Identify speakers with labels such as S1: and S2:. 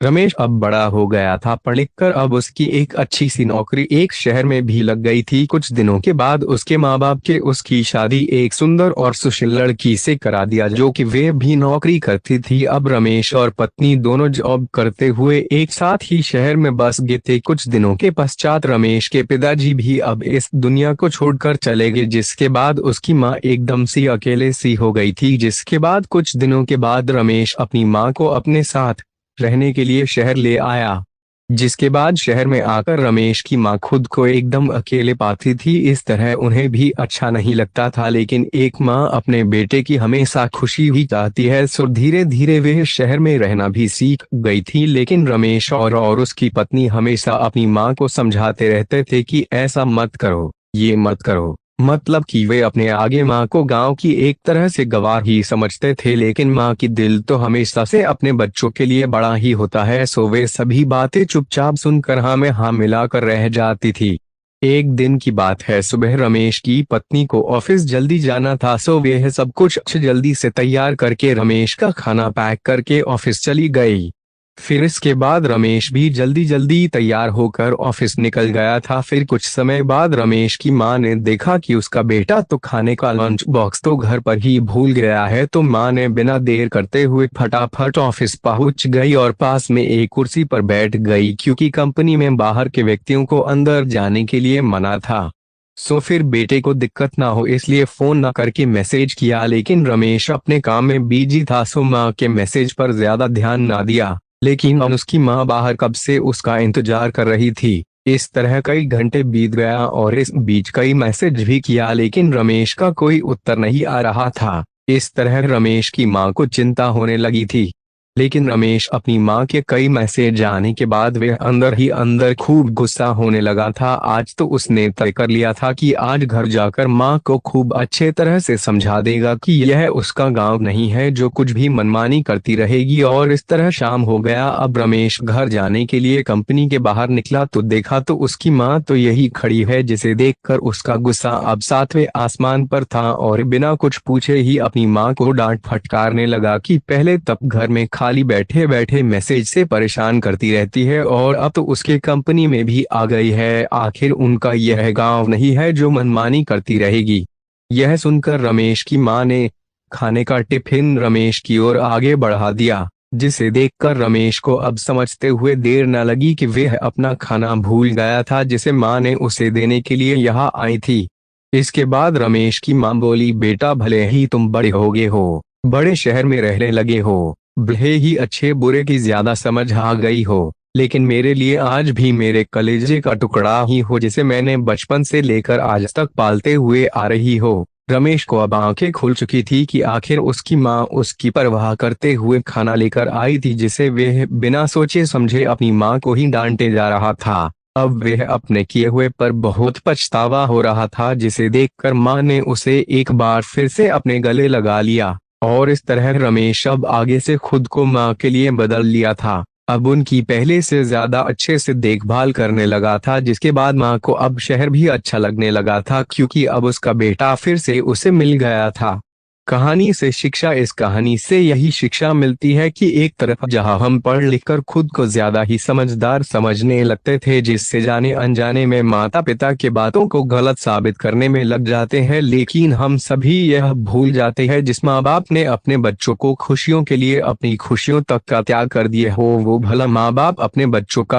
S1: रमेश अब बड़ा हो गया था, पढ़ लिख कर अब उसकी एक अच्छी सी नौकरी एक शहर में भी लग गई थी। कुछ दिनों के बाद उसके माँ बाप के उसकी शादी एक सुंदर और सुशील लड़की से करा दिया, जो कि वे भी नौकरी करती थी। अब रमेश और पत्नी दोनों जॉब करते हुए एक साथ ही शहर में बस गए थे। कुछ दिनों के पश्चात रमेश के पिताजी भी अब इस दुनिया को छोड़कर चले गए, जिसके बाद उसकी माँ एकदम सी अकेले सी हो गई थी। जिसके बाद कुछ दिनों के बाद रमेश अपनी माँ को अपने साथ रहने के लिए शहर ले आया। जिसके बाद शहर में आकर रमेश की माँ खुद को एकदम अकेले पाती थी। इस तरह उन्हें भी अच्छा नहीं लगता था, लेकिन एक माँ अपने बेटे की हमेशा खुशी ही चाहती है, सो धीरे धीरे वे शहर में रहना भी सीख गई थी। लेकिन रमेश और उसकी पत्नी हमेशा अपनी माँ को समझाते रहते थे कि ऐसा मत करो, ये मत करो। मतलब कि वे अपने आगे माँ को गांव की एक तरह से गवार ही समझते थे, लेकिन माँ की दिल तो हमेशा से अपने बच्चों के लिए बड़ा ही होता है। सो वे सभी बातें चुपचाप सुनकर हाँ में हाँ मिलाकर रह जाती थी। एक दिन की बात है, सुबह रमेश की पत्नी को ऑफिस जल्दी जाना था, सो वे सब कुछ जल्दी से तैयार करके रमेश का खाना पैक करके ऑफिस चली गई। फिर इसके बाद रमेश भी जल्दी जल्दी तैयार होकर ऑफिस निकल गया था। फिर कुछ समय बाद रमेश की माँ ने देखा कि उसका बेटा तो खाने का लंच बॉक्स तो घर पर ही भूल गया है, तो माँ ने बिना देर करते हुए फटाफट ऑफिस पहुंच गई और पास में एक कुर्सी पर बैठ गई, क्योंकि कंपनी में बाहर के व्यक्तियों को अंदर जाने के लिए मना था। सो फिर बेटे को दिक्कत ना हो इसलिए फोन न करके मैसेज किया, लेकिन रमेश अपने काम में बिजी था, सो माँ के मैसेज पर ज्यादा ध्यान ना दिया। लेकिन उसकी माँ बाहर कब से उसका इंतजार कर रही थी। इस तरह कई घंटे बीत गया और इस बीच कई मैसेज भी किया, लेकिन रमेश का कोई उत्तर नहीं आ रहा था। इस तरह रमेश की माँ को चिंता होने लगी थी। लेकिन रमेश अपनी माँ के कई मैसेज आने के बाद वे अंदर ही अंदर खूब गुस्सा होने लगा था। आज तो उसने तय कर लिया था कि आज घर जाकर माँ को खूब अच्छे तरह से समझा देगा कि यह उसका गांव नहीं है जो कुछ भी मनमानी करती रहेगी। और इस तरह शाम हो गया। अब रमेश घर जाने के लिए कंपनी के बाहर निकला तो देखा तो उसकी माँ तो यही खड़ी है, जिसे देखकर उसका गुस्सा अब सातवें आसमान पर था और बिना कुछ पूछे ही अपनी माँ को डांट फटकारने लगा कि पहले तब घर में खाली बैठे बैठे मैसेज से परेशान करती रहती है और अब तो उसके कंपनी में भी आ गई है। आखिर उनका यह गांव नहीं है जो मनमानी करती रहेगी। यह सुनकर रमेश की मां ने खाने का टिफिन रमेश की ओर आगे बढ़ा दिया, जिसे देखकर रमेश को अब समझते हुए देर न लगी कि वह अपना खाना भूल गया था, जिसे मां ने उसे देने के लिए यहाँ आई थी। इसके बाद रमेश की मां बोली, बेटा भले ही तुम बड़े हो गए हो, बड़े शहर में रहने लगे हो, भले ही अच्छे बुरे की ज्यादा समझ आ गई हो, लेकिन मेरे लिए आज भी मेरे कलेजे का टुकड़ा ही हो, जिसे मैंने बचपन से लेकर आज तक पालते हुए आ रही हो। रमेश को अब आंखें खुल चुकी थी कि आखिर उसकी माँ उसकी परवाह करते हुए खाना लेकर आई थी, जिसे वह बिना सोचे समझे अपनी माँ को ही डांटे जा रहा था। अब वह अपने किए हुए पर बहुत पछतावा हो रहा था, जिसे देखकर माँ ने उसे एक बार फिर से अपने गले लगा लिया। और इस तरह रमेश अब आगे से खुद को माँ के लिए बदल लिया था। अब उनकी पहले से ज्यादा अच्छे से देखभाल करने लगा था, जिसके बाद माँ को अब शहर भी अच्छा लगने लगा था, क्योंकि अब उसका बेटा फिर से उसे मिल गया था। कहानी से शिक्षा। इस कहानी से यही शिक्षा मिलती है कि एक तरफ जहां हम पढ़ लिख कर खुद को ज्यादा ही समझदार समझने लगते थे, जिससे जाने अनजाने में माता पिता के बातों को गलत साबित करने में लग जाते हैं, लेकिन हम सभी यह भूल जाते हैं जिस माँ बाप ने अपने बच्चों को खुशियों के लिए अपनी खुशियों तक का त्याग कर दिए हो, वो भला माँ बाप अपने बच्चों का